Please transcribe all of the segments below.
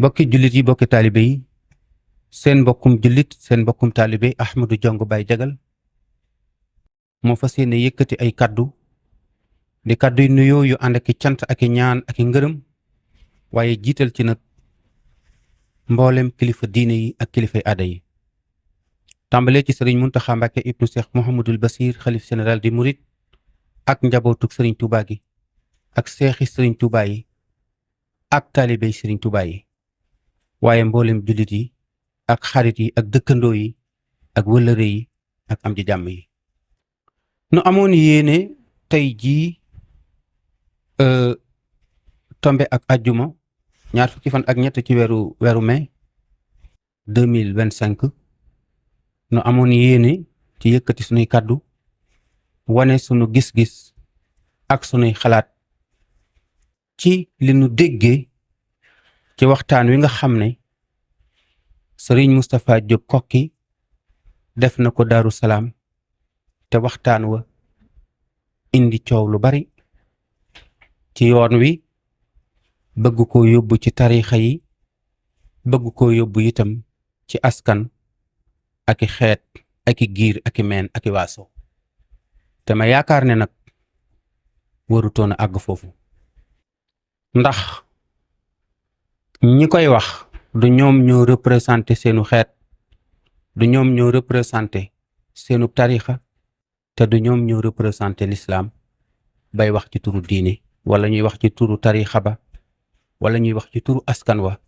bokki jullit yi bokki taalibe yi seen mbokkum jullit seen mbokkum taalibe Ahmadou Diongue Baye Diagal moo fas yéene yëkkati ay kaddu di kaddu yu nuyoo yu ànd ak i cant ak i ñaan ak i ngërëm waaye jiital ci nag mboolem kilifa diine yi ak kilifay aada yi tàmbalee ci sëriñ Muntaxa Mbàkke ibnu Cheikh Mouhamadul Basir xalif général di Murit ak njabootug sëriñ Touba gi ak seexi sëriñ Touba yi ak taalibey sëriñ Touba yi waaye mboolem jullit yi ak xarit yi ak dëkkandoo yi ak wëllëre yi ak am ji jàmm yi nu amoon yéene tey jii tombe ak ajjuma ñaar fukki fan ak ñett ci weeru mai 2025 nu amoon yéene ci yëkkati sunuy kàddu wane sunu gis-gis ak sunuy xalaat ci li nu déggee ci waxtaan wi nga xam ne Serigne Moustapha Diop Koki def na ko Daaru Salaam te waxtaan wa indi coow lu bari ci yoon wi bëgg ko yóbbu ci tariixa yi bëgg ko yóbbu itam ci askan ak i xeet ak i giir ak i meen ak i waaso te ma yaakaar ne nag warutoon a àgg foofu ndax ñi koy wax du ñoom ñoo représenté seenu xeet du ñoom ñoo représenté seenu tariixa te du ñoom ñoo représenté l'islam bay wax ci turu diine wala ñuy wax ci turu tariixa ba wala ñuy wax ci turu askan wa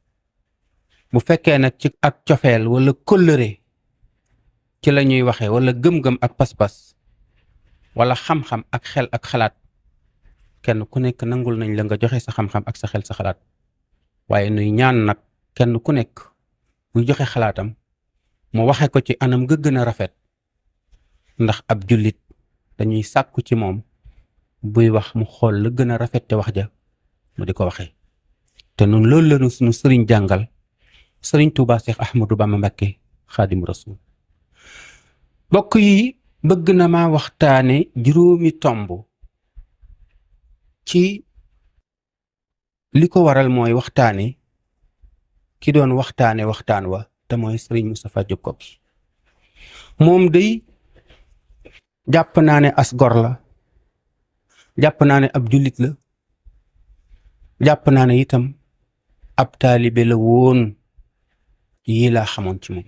bu fekkee nag ci ak cofeel wala kóllëre ci la ñuy waxee wala gëm-gëm ak pas-pas wala xam-xam ak xel ak xalaat kenn ku nekk nangul nañ la nga joxe sa xam-xam ak sa xel sa xalaat waaye nuy ñaan nag kenn ku nekk buy joxe xalaatam mu waxe ko ci anam ga gën a rafet ndax ab jullit dañuy sàkku ci moom buy wax mu xool la gën a rafet te wax ja mu di ko waxee te nun loolu la nu sunu sëriñ jàngal sëriñ Touba Cheikh Ahmadou Bamba Mbacké Xaadimu Rasuul bokk yi bëgg na ma waxtaane juróomi tomb ci li ko waral mooy waxtaane ki doon waxtaane waxtaan wa te mooy sëriñ Moustapha Diop Koki moom day jàpp naa ne as gor la jàpp naa ne ab jullit la jàpp naa ne itam ab taalibe la woon yii laa xamoon ci moom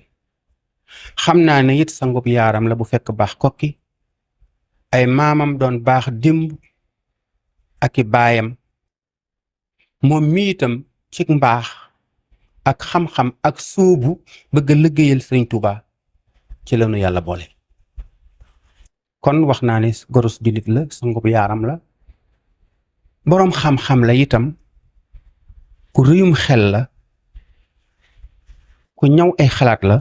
xam naa ne it sangub yaaram la bu fekk baax kokki ay maamam doon baax démb ak i baayam moom mi itam ci mbaax ak xam-xam ak suubu bëgg a liggéeyal Sëriñ Tuuba ci lanu yàlla boole kon wax naa ne gorus jullit la sangub yaaram la boroom xam-xam la itam ku rëyum xel la ku ñaw ay xalaat la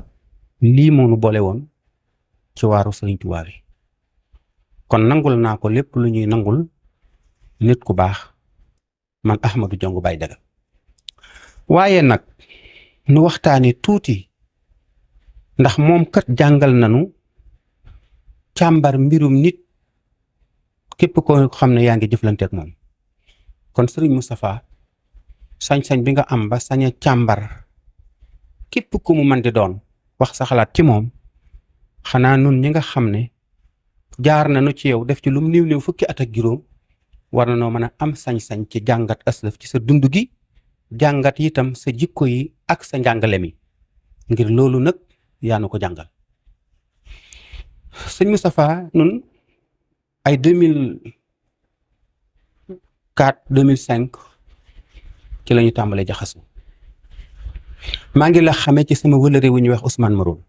lii moonu boole woon ci waaru Sëriñ Tuuba bi kon nangul naa ko lépp lu ñuy nangul nit ku baax man Ahmadou Diongue Baye Diagal waaye nag nu waxtaane tuuti ndax moom kat jàngal nanu càmbar mbirum nit képp ko xam ne yaa ngi jëflanteek moom kon Sëriñ Moustapha sañ-sañ bi nga am ba sañ a càmbar képp ku mu mën di doon wax sa xalaat ci moom xanaa nun ñi nga xam ne jaar nañu ci yow def ci lum néew fukki at ak juróom war na noo mën a am sañ-sañ ci jàngat aslëf ci sa dund gi jàngat itam sa jikko yi ak sa njàngale mi ngir loolu nag yaa nu ko jàngal sëñ Moustapha nun ay 2004 2005 ci la ñu tàmbalee jaxasu maa ngi la xamee ci sama wëlëre wu ñuy wax Ousmane Maroon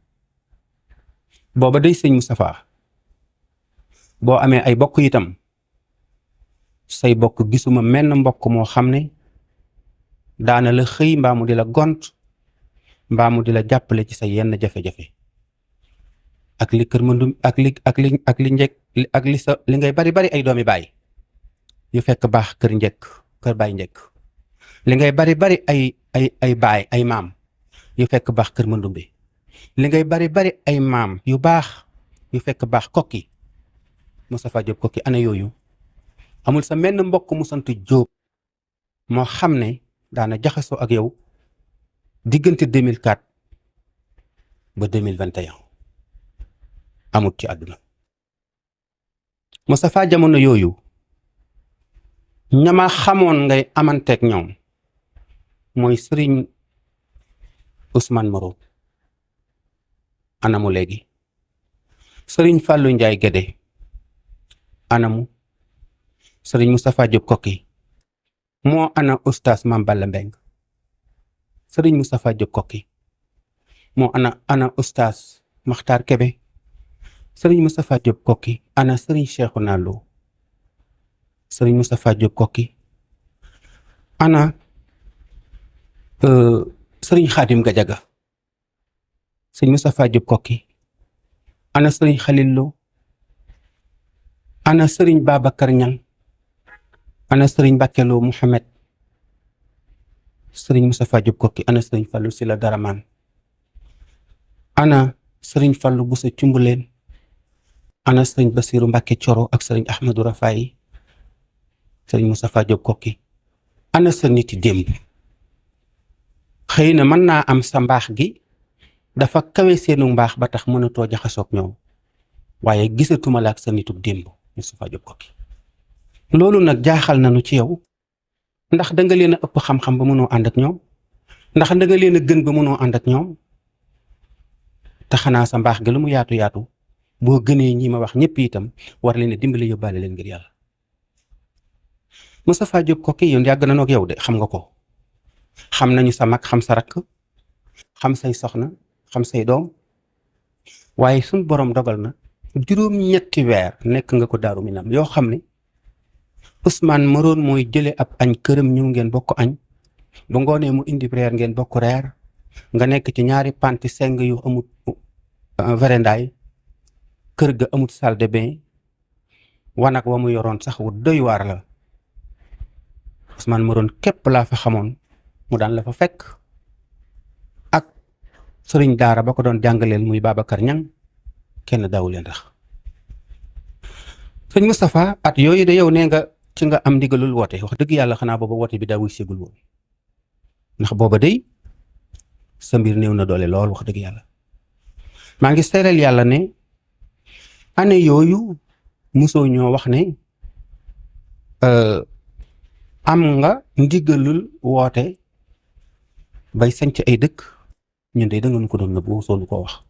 booba day sëñ Moustapha boo amee ay bokk itam say bokk gisuma menn mbokk moo xam ne daana la xëy mbaa mu di la gont mbaa mu di la jàppale ci sa yenn jafe-jafe ak li kër mëndum ak li njëkk ak li sa li ngay bari ay doomi baay yu fekk baax kër njëkk kër baay njëkk li ngay bari ay baay ay maam yu fekk baax kër mëndumbe li ngay bari ay maam yu baax yu fekk baax Kokki Moustapha Diop Koki ana yooyu amul sa menn mbokk mu sant Jóob moo xam ne daana jaxasoo ak yow diggante 2004 ba 2021 amul ci àdduna. Moustapha jamono yooyu ñama xamoon ngay amanteeg ñoom mooy Sëriñ Ousmane Moreau anamu léegi, Sëriñ Fallou Ndiaye Guédé anamu, Sëriñ Moustapha Diop Koki moo ana Oustaz Mame Balla Mbeng, Sëriñ Moustapha Diop Koki moo ana Oustaz Makhtar Kébé, Sëriñ Moustapha Diop Koki ana Sëriñ Cheikhouna Lo, Sëriñ Moustapha Diop Koki ana Sëriñ Khadim Gadiaga, Sëriñ Moustapha Diop Koki ana Sëriñ Khalil Lo, ana Sëriñ Babacar Niang, ana Sëriñ Bakkelo Mouhamed, Sëriñ Moustapha Diop Koki ana Sëriñ Fallou Sila Daraman, ana Sëriñ Fallou Bousso Cumbuleen, ana Sëriñ Basiru Mbàkke Coro ak Sëriñ Ahmadou Rafaay, Sëriñ Moustapha Diop Koki ana sa niti démb. xëy na mën naa am sa mbaax gi dafa kawe seenu mbaax ba tax mënatoo jaxasoog ñoom, waaye gisatuma la ak sa nitu démb Moustapha Diop Koki. loolu nag jaaxal nañu ci yow, ndax da nga leen a ëpp xam-xam ba mënoo ànd ak ñoom, ndax da nga leen a gën ba mënoo ànd ak ñoom. te xanaa sa mbaax gi lu mu yaatu yaatu boo gënee ñi ma wax ñëpp itam war leen a dimbali yóbbaale leen ngir yàlla. Moustapha Diop Koki yow yàgg nañoo ak yow de xam nga ko, xam nañu sa mag, xam sa rakk, xam say soxna, xam say doom, waaye suñ borom dogal na juróom-ñetti weer nekk nga ko Daaru Minam yoo xam ne Ousmane Moreau mooy jële ab añ këram ñëw ngeen bokk añ, ba ngoonee mu indi reer ngeen bokk reer, nga nekk ci ñaari panti seng yu amut verandaay, kër ga amut salle de bain, wanag wa mu yoroon sax wu doy waar la. Ousmane Moreau képp laa fa xamoon mu daan la fa fekk ak sëriñ daara ba ko doon jàngaleel muy Babacar Niang, kenn daawu leen rax. sëñ Moustapha at yooyu de yow nee nga ci nga am ndigalul woote, wax dëgg yàlla xanaa booba woote bi daa wuy ségul woon, ndax booba day sa mbir néew na doole lool wax dëgg yàlla. maa ngi seeral yàlla ne année yooyu mosoo ñoo wax ne am nga ndigalul woote bay sanc ay dëkk, ñun de da nga nu ko doon nëbb mosoo nu koo wax.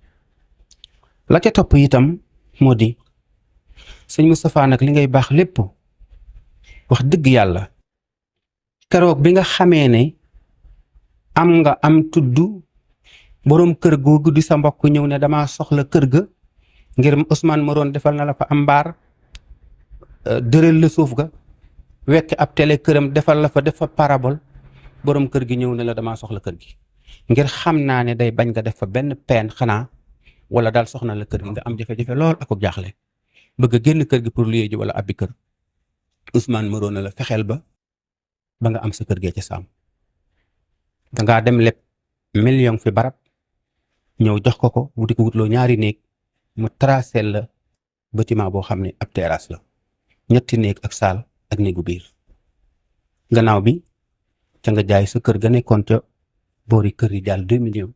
la ca topp itam moo di sëñ Moustapha nag li ngay baax lépp wax dëgg yàlla keroog bi nga xamee ne am nga am tudd boroom kër googu di sa mbokk ñëw ne dama soxla kër ga ngir Ousmane Moreau defal na la fa am mbaar, dërël la suuf ga, wekk ab télé këram defal la fa def fa parabole, boroom kër gi ñëw ne la dama soxla kër gi ngir xam naa ne day bañ nga def fa benn peen xanaa, wala daal soxna la kër gi nga am jafe-jafe lool ak jaaxle bëgg a génn kër gi pour luye ji wala abbi kër. Ousmane Moreau ne la fexeel ba nga am sa kër gee ca saam. dangaa dem leb million fi barab ñëw jox ko mu di ko wutloo ñaari néeg, mu tracé la bâtiment boo xam ne ab terrasse la, 3 néeg ak saal ak néegu biir. gannaaw bi ca nga jaay sa kër ga nekkoon ca boori kër yi daal 2 millions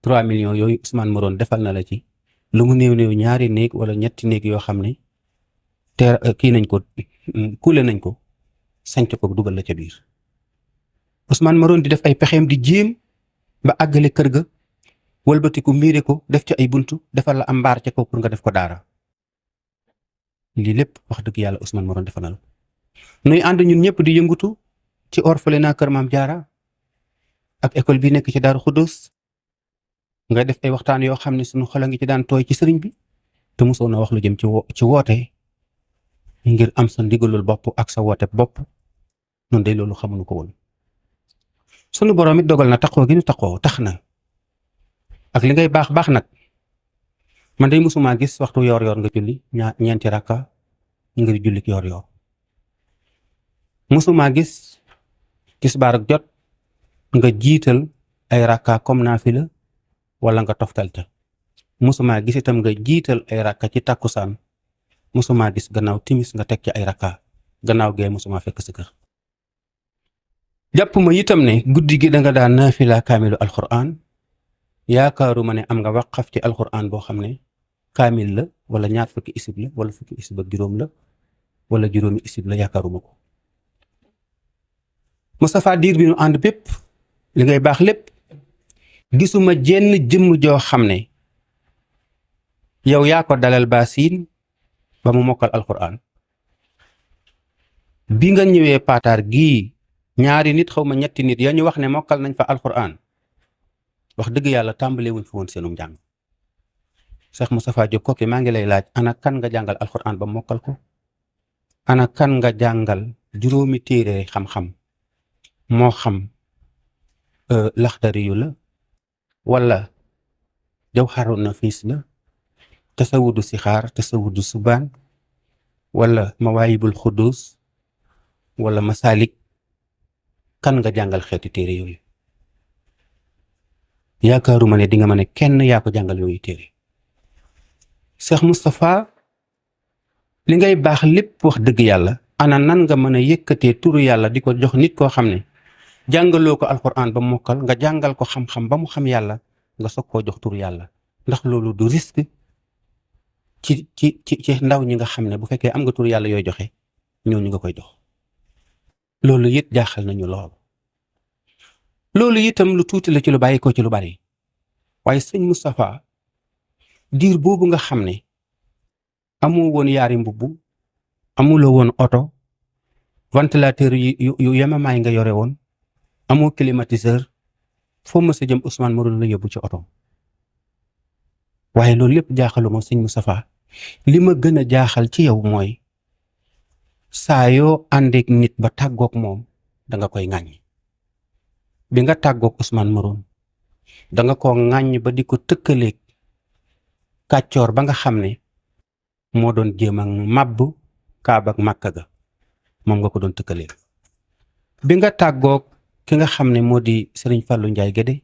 3 millions yooyu Ousmane Moreau defal na la ci lu mu néew 2 néeg wala 3 néeg yoo xam ne kii nañ ko kuule nañ ko, sanc ko dugal la ca biir. Ousmane Moreau di def ay pexeem di jéem ba àggale kër ga, wëlbatiku miire ko def ci ay buntu, defal la am mbaar ca kaw pour nga def ko daara. lii lépp wax dëgg yàlla Ousmane Moreau defal na la. nuy ànd ñun ñëpp di yëngutu ci orphelinat Kër Maam Jaara ak école bi nekk ci Daaru Xuddoos, nga def ay waxtaan yoo xam ne suñu xol a ngi ci daan tooy ci sëriñ bi, te mosoo na wax lu jëm ci woote ngir am sa ndigalul bopp ak sa woote bopp. noonu day loolu xamuñu ko woon. sunu borom it dogal na taxoo gi ñu taxoo tax na ak li ngay baax baax nag, man day mosuma gis waxtu yor-yor nga julli ñeenti rakka ngir jullik yor-yor. mosuma gis tisbaar ak jot nga jiital ay rakka comme naafila wala nga toftal ca. mosuma gis itam nga jiital ay rakka ci takkusaan, mosuma gis gannaaw timis nga teg ci ay rakka. gannaaw gee mosuma fekk sa kër. jàpp ma itam ne guddi gi da nga daan naafila kaamilu alquran yaakaaruma ne am nga waqaf ci alquran boo xam ne kaamil la wala ñaar fukki isib la wala fukki isib ak juróom la wala juróomi isib la yaakaaruma ko. Moustapha diir bi nu ànd bépp li ngay baax lépp gisuma jenn jëmm joo xam ne yow yaa ko dalal baasiin ba mu mokkal alquran. bi nga ñëwee paataar gii ñaari nit xaw ma ñetti nit ya ñu wax ne mokkal nañ fa alquran wax dëgg yàlla tàmbalee wuñ fa woon seenum njàng. Cheikh Moustapha Diop Koki maa ngi lay laaj ana kan nga jàngal alquran ba mokkal ko. ana kan nga jàngal juróomi téere xam-xam moo xam laxdari yu la wala jawharu nafis la tasawudu sixaar tasawudu subaan wala mawaayibul xudus wala masalik kan nga jàngal xeeti téere yooyu. yaakaaruma ne di nga ma ne kenn yaa ko jàngal yooyu téere. Cheikh Moustapha li ngay baax lépp wax dëgg yàlla ana nan nga mën a yëkkatee turu yàlla di ko jox nit koo xam ne jàngaloo ko alquran ba mokkal nga jàngal ko xam-xam ba mu xam yàlla nga soog koo jox turu yàlla ndax loolu du risque ci ndaw ñi nga xam ne bu fekkee am nga turu yàlla yooy joxe ñooñu nga koy jox. loolu it jaaxal nañu lool. loolu itam lu tuuti la ci lu bàyyi ko ci lu bari waaye sëñ Moustapha diir boobu nga xam ne amoo woon yaari mbubb amuloo woon oto ventilateur yu yemamaay nga yore woon amoo climatiseur foo ma sa jëm Ousmane Maroon la yóbbu ci oto. waaye loolu lépp jaaxaluma sëñ Moustapha li ma gën a jaaxal ci yow mooy saa yoo àndeek nit ba tàggook moom danga koy ŋàññ. bi nga tàggook Ousmane Maroon danga ko ŋàññ ba di ko tëkkaleeg kàccoor ba nga xam ne moo doon jéem a màbb Kaaba ak Màkka ga moom nga ko doon tëkkaleeg. bi nga tàggook ki nga xam ne moo di Serigne Fallou Ndiaye Guédé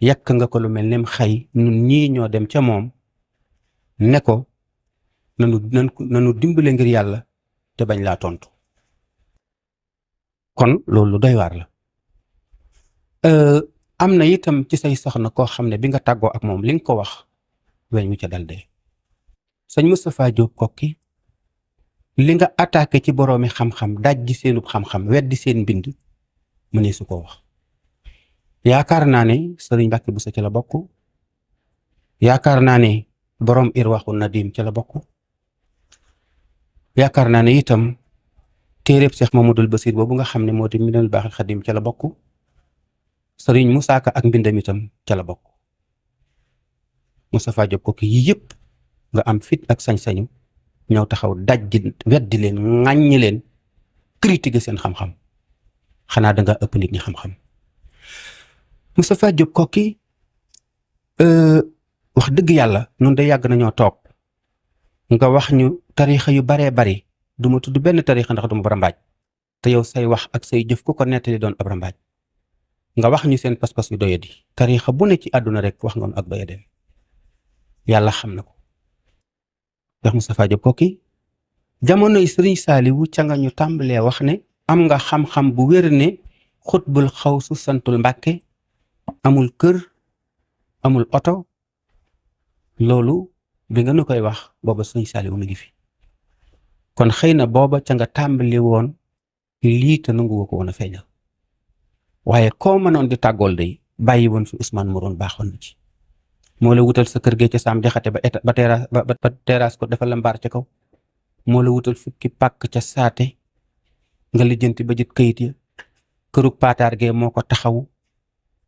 yàq nga ko lu mel ne xay ñun ñii ñoo dem ca moom ne ko nanu dimbale ngir yàlla te bañ laa tontu. kon loolu doy waar la. am na itam ci say soxna koo xam ne bi nga tàggoo ak moom li nga ko wax weñ wu ca dal dee. sëñ Moustapha Diop Koki li nga attaqué ci boroomi xam-xam daj ji seenub xam-xam weddi seen mbind mu ne su ko wax. yaakaar naa ne sëriñ Mbàkke Buso ci la bokk. yaakaar naa ne boroom Irwaxu Nadim ci la bokk. yaakaar naa ne itam téeréb Cheikh Mamadul Basir boobu nga xam ne moo di Minanul Baaxil Xadim ca la bokk. sëriñ Moussa Ka ak mbindam itam ca la bokk. Moustapha Diop Koki yii yëpp nga am fit ak sañ-sañu ñëw taxaw daj ji weddi leen ŋàññi leen critiquer seen xam-xam xanaa danga ëpp nit ñi xam-xam. Moustapha Diop Koki wax dëgg yàlla nun de yàgg nañoo toog nga wax ñu tariixa yu baree bari du ma tudd benn tariixa ndax duma barambaaj te yow say wax ak say jëf ku ko nettali doon ab rambaaj. nga wax ñu seen pas-pas yu doyadi tariixa bu ne ci àdduna rek wax nga nu ak doyadeen yàlla xam na ko. Cheikh Moustapha Diop Koki jamonoy Sëriñ Saaliwu ca nga ñu tàmbalee wax ne am nga xam-xam bu wér ne xutbul xawsu santul Mbàkke amul kër amul oto. loolu bi nga nu koy wax booba Sëriñ Saaliwu mi ngi fi kon xëy na booba ca nga tàmbali woon lii te nangu ko woon a feeñal. waaye koo mënoon di tàggool day bàyyi woon fi Ousmane Maroon baaxoon na ci. moo la wutal sa kër gee ca Saam Jaxate ba terrasse ko dafa la mbaar ca kaw. moo la wutal fukki pàkk ca saate nga lijjanti ba jët kayit ya. kërug paataar gee moo ko taxawu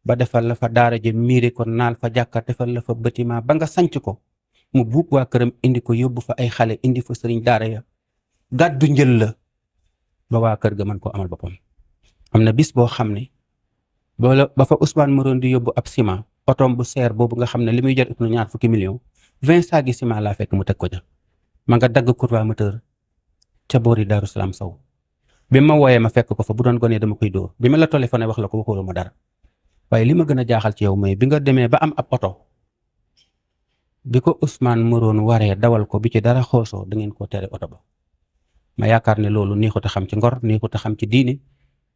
ba defal la fa daara ja miire ko naal fa jàkka defal la fa bâtiment ba nga sanc ko mu buub waa këram indi ko yóbbu fa ay xale indi fa sëriñ daara ya gàddu njël la ba waa kër ga mën koo amal boppam. am na bis boo xam ne ba fa Ousmane Maroon di yóbbu ab ciment otoom bu seer boobu nga xam ne li muy jar ëpp na ñaar fukki millions 20 saagi ciment laa fekk mu teg ko ja ma nga dagg courant moteur ca boori Daaru Salaam Sow. bi ma wooyee ma fekk ko fa bu doon gonee dama koy dóor bi ma la téléphoné wax la ko waxuloo ma dara. waaye li ma gën a jaaxal ci yow mooy bi nga demee ba am ab oto bi ko Ousmane Maroon waree dawal ko bi ci dara xoosoo da ngeen ko tere oto ba ma yaakaar ne loolu neexut a xam ci ngor, neexut a xam ci diine,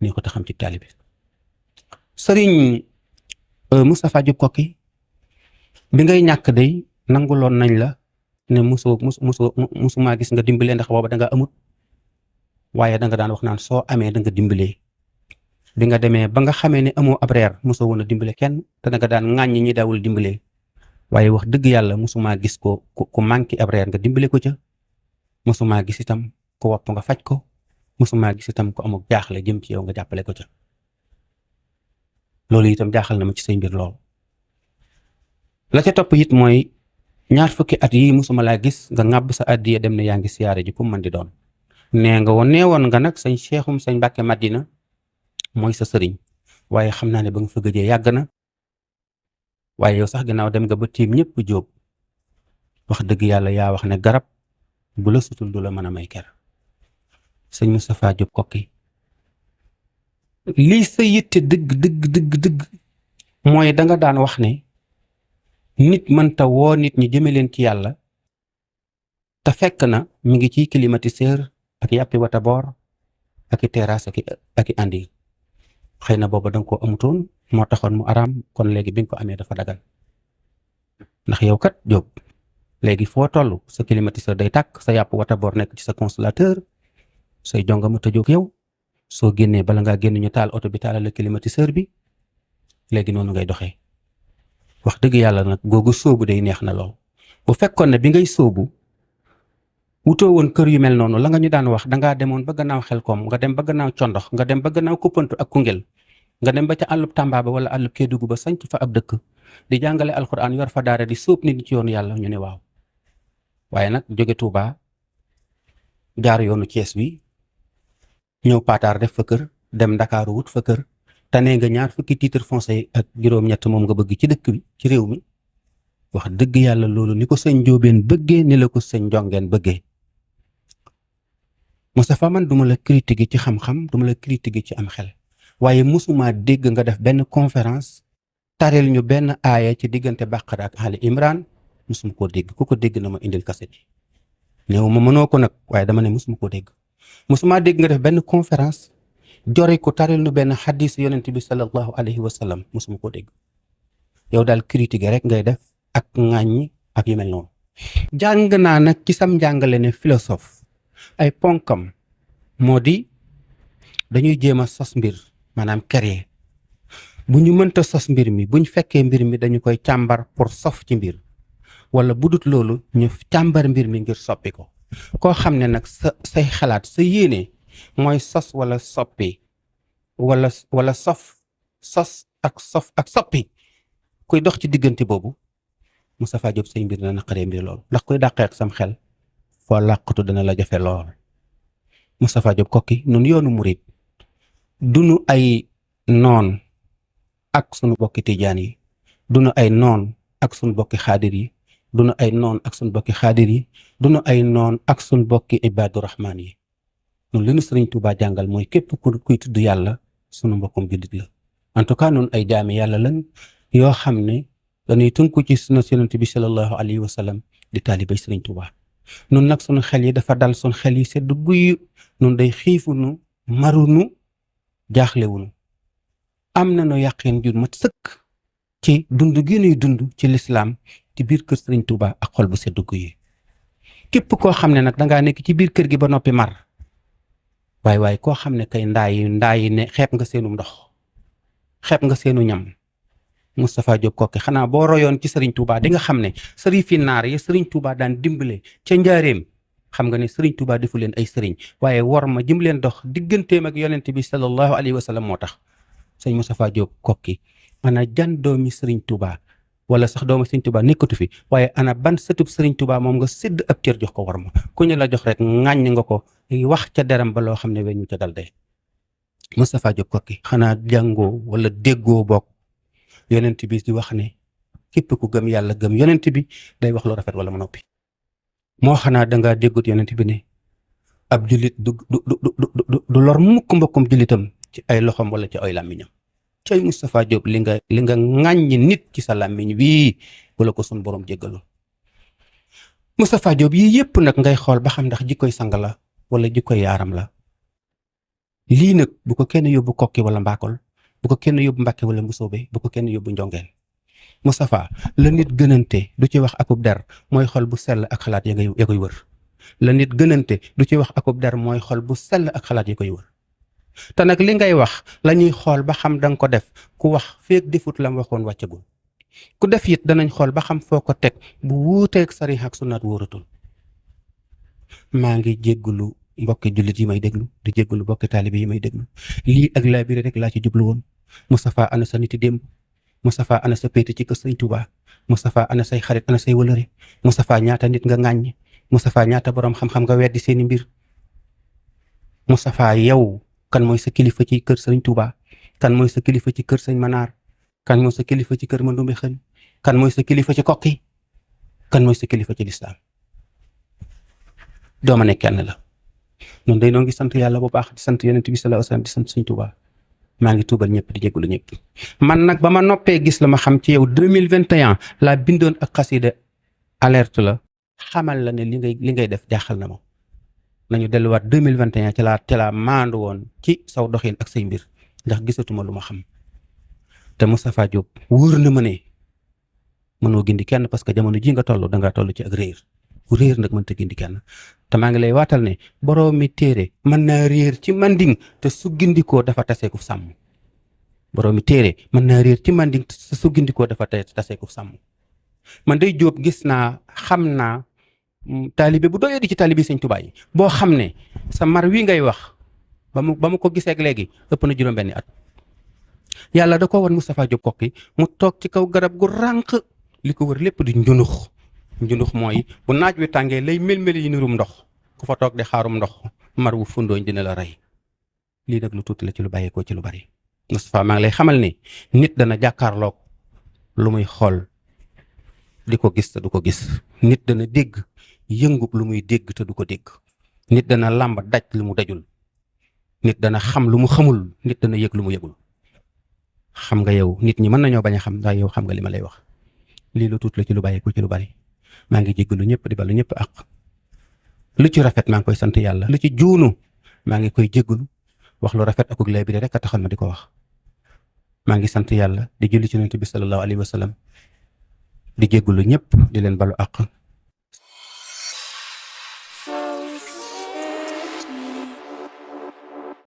neexut a xam ci taalibe. sëriñ Moustapha Diop Koki bi ngay ñàkk day nanguloon nañ la ne musuma gis nga dimbalee ndax booba da nga amut, waaye da nga daan wax naan soo amee da nga dimbalee. bi nga demee ba nga xamee ne amoo ab reer mosoo woon a dimbale kenn te da nga daan ŋàññi ñi daawul dimbalee, waaye wax dëgg yàlla mosuma gis ko ku manqué ab reer nga dimbale ko ca, mosuma gis itam ku wopp nga faj ko, mosuma gis itam ku amul jaaxle jëm ci yow nga jàppale ko ca. loolu itam jaaxal na ma ci say mbir lool. la ca topp it mooy 2 fukki at yii mosuma laa gis nga ŋàbb sa addiya dem ne yaa ngi siyaare ji ku man di doon. neewoon nga nag sëñ Cheikhum sëñ Mbàkke Madina mooy sa sëriñ, waaye xam naa ne ba nga fa gëjee yàgg na, waaye yow sax gannaaw dem nga ba tiim ñëpp jóob. wax dëgg yàlla yaa wax ne garab bu la sutul du la mën a may ker. sëñ Moustapha Diop Koki lii sa yitte dëgg mooy da nga daan wax ne nit mënta woo nit ñi jëme leen ci yàlla te fekk na mi ngi ci climatiseur ak yàppi wata boor ak i terrasse ak i andi. xëy na booba danga ko amutoon moo taxoon mu araam, kon léegi bi nga ko amee dafa dagal. ndax yow kat Diop léegi foo toll sa climatiseur day tàkk, sa yàpp wata boor nekk ci sa consolateur, say jonga ma tëjoog yow, soo génnee bala ngaa génn ñu taal oto bi taalal la climatiseur bi. léegi noonu ngay doxee. wax dëgg yàlla nag googu sóobu day neex na lool. bu fekkoon ne bi ngay sóobu wutoo woon kër yu mel noonu, la nga ñu daan wax dangaa demoon ba gannaaw Xelkom, nga dem ba gannaaw Condox, nga dem ba gannaaw Kuppantu ak Koungheul, nga dem ba ca àllub Tamba ba wala àllub Kédougou ba sanc fa ab dëkk di jàngale alxuraan, yor fa daara di sóob nit ñi ci yoonu yàlla, ñu ne waaw. waaye nag jóge Touba jaar yoonu Thiès wi ñëw Pataar def fa kër, dem Ndakaaru wut fa kër, tane nga 2 fukki titre foncier ak juróom-ñett moom nga bëgg ci dëkk bi ci réew mi. wax dëgg yàlla loolu ni ko sëñ Njóobeen bëggee ni la ko sëñ Njongeen bëggee. Moustapha man duma la critiquer ci xam-xam, duma la critiquer ci am xel, waaye mosuma dégg nga def benn conférence taril ñu benn aaya ci diggante Baqara ak Ali Imran. mosuma koo dégg, ku ko dégg na ma indil kaset yi. néew ma mënoo ko nag, waaye dama ne mosuma koo dégg. mosuma dégg nga def benn conférence jori ko taril ñu benn xadis yonent bi sallallahu alayhi wa sallam, mosuma koo dégg. yow daal critiquer rek ngay def ak ŋàññi ak yu mel noonu. jàng naa nag ci sam njàngale ne philosophe ay ponkam moo di dañuy jéem a sos mbir, maanaam créer. bu ñu mënta sos mbir mi, buñ fekkee mbir mi dañu koy càmbar pour sof ci mbir, wala bu dut loolu ñu càmbar mbir mi ngir soppi ko. koo xam ne nag say xalaat sa yéene mooy sos wala soppi wala sos ak soppi, kuy dox ci diggante boobu Moustapha Diop say mbir na naqaree mbir lool, ndax kuy dàqee ak sam xel foo làqatu dana la jafe lool. Moustapha Diop Koki nun yoonu murit dunu ay noon ak sunu bokki tijaan yi, dunu ay noon ak sunu bokki xaadir yi, dunu ay noon ak sunu bokki xaadir yi, dunu ay noon ak sunu bokki ibaadu rahmaan yi. nun li nu Sëriñ Tuubaa jàngal mooy képp kuy tudd yàlla sunu mbokkum jullit la. en tout cas nun ay jaami yàlla lan yoo xam ne dañuy tënku ci sunna Yonent bi sallallahu alayhi wa sallam di taalibay Sëriñ Tuubaa. nun nag sunu xel yi dafa dal, sunu xel yi sedd guy, nun day xiifunu marunu jaaxlewunu, am na nu yàqeen jur mat sëkk ci dund gi nuy dund ci lislaam ci biir kër Sëriñ Tuubaa ak xol bu sedd guy. képp koo xam ne nag dangaa nekk ci biir kër gi ba noppi mar, waaye koo xam ne kay ndaa yi ne xeeb nga seenu ndox, xeeb nga seenu ñam. Moustapha Diop Koki xanaa boo royoon ci Sëriñ Tuubaa di nga xam ne sëriñ fi naar yi Sëriñ Tuubaa daan dimbale ca njaareem, xam nga ne Sëriñ Tuubaa defu leen ay sëriñ, waaye war ma jëm leen dox digganteem ak yonent bi sallallahu alayhi wa sallam moo tax. sëñ Moustapha Diop Koki ana jan doomi Sëriñ Tuubaa wala sax doomi Sëriñ Tuubaa nekkatu fi, waaye ana ban sëtub Sëriñ Tuubaa moom nga sédd ab cër jox ko war ma, ku ñu la jox rek ŋàññ nga ko wax ca deram ba loo xam ne weñu ca dal de. Moustapha Diop Koki xanaa jàngoo wala déggoo bokk yonent bi di wax ne képp ku gëm yàlla gëm yonent bi day wax lu rafet wala mu noppi. moo xanaa dangaa déggut yonent bi ne ab jullit du lor mukk mbokkum jullitam ci ay loxom wala ci ay làmmiñam. cay Moustapha Diop li nga ŋàññi nit ci sa làmmiñ wii wala ko sun borom jéggalul. Moustapha Diop yii yëpp nag ngay xool ba xam ndax jikkoy sang la wala jikkoy yaaram la. lii nag bu ko kenn yóbbu kokki wala mbaakol, bu ko kenn yóbbu mbàkke wala mbusoobe, bu ko kenn yóbbu njongeel. Moustapha la nit gënante du ci wax akub der mooy xol bu sell ak xalaat ya koy wër. la nit gënante du ci wax akub der mooy xol bu sell ak xalaat ya koy wër. te nag li ngay wax la ñuy xool ba xam danga ko def, ku wax feek defut lam waxoon wàccagul. ku def it danañ xool ba xam foo ko teg, bu wuuteeg sariix ak sunnaat wóoratul. maa ngi jéggulu mbokki jullit yi may déglu, di jéggulu mbokki taalibe yi may déglu. lii ak laabire rek laa ci jublu woon. Moustapha ana sa niti démb, Moustapha ana sa péete ci kër Sëñ Tuubaa, Moustapha ana say xarit, ana say wëlëre, Moustapha ñaata nit nga ŋàññ, Moustapha ñaata borom xam-xam nga weddi seeni mbir. Moustapha yow kan mooy sa kilifa ci kër Sëñ Tuubaa, kan mooy sa kilifa ci kër Sëñ Manaar, kan mooy sa kilifa ci kër Mandumbe Xëri, kan mooy sa kilifa ci kokki, kan mooy sa kilifa ci lislaam. dooma ne kenn la. noonu day noo ngi sant yàlla bu baax, di sant yonent bi sallallahu alayhi wasallam, di sant Sëñ Tuubaa. maa ngi tuubal ñëpp di jégalu ñëpp. man nag ba ma noppee gis la ma xam ci yow 2021 laa bindoon ak xasida alerte la xamal la ne li ngay def jaaxal na ma. nañu delluwaat 2021 ci laa maandu woon ci saw doxin ak say mbir ndax gisatuma lu ma xam. te Moustapha Diop wóor na ma ne mënoo gindi kenn parce que jamono ji nga toll dangaa toll ci ak réer. ku réer nag mënta gindi kenn. te maa ngi lay waatal ne boroomi téere mën naa réer ci manding te su gindikoo dafa taseeku sàmm. boroomi téere mën naa réer ci manding te su gindikoo dafa taseeku sàmm. man day Jóob gis naa xam naa taalibe bu doyee di ci taalibe Sëñ Tuubaa yi boo xam ne sa mar wi ngay wax ba mu ko gisee ak léegi ëpp na juróom-benni at. yàlla da ko wan Moustapha Diop kokki mu toog ci kaw garab gu rànq li ko wër lépp di njunux. njunux mooy bu naaj wi tàngee lay mel-mel yi nirum ndox ku fa toog di xaarum ndox mar wu fundooñ dina la rey. lii nag lu tuuti la ci lu bàyyeekoo ci lu bari. Moustapha maa ngi lay xamal ni nit dana jàkkaarloog lu muy xool di ko gis te du ko gis. nit dana dégg yëngub lu muy dégg te du ko dégg. nit dana làmb daj lu mu dajul. nit dana xam lu mu xamul. nit dana yëg lu mu yëgul. xam nga yow nit ñi mën nañoo bañ a xam ndax yow xam nga li ma lay wax. lii lu tuuti la ci lu bàyyeekoo ci lu bari. maa ngi jéggalu ñëpp di balu ñëpp ak lu ci rafet maa ngi koy sant yàlla. lu ci juunu maa ngi koy jéggalu wax lu rafet akuk lay bi rek a taxal ma di ko wax. maa ngi sant yàlla di julli ci Yonent bi sallallahu alayhi wa sallam di jéggalu ñëpp di leen balu ak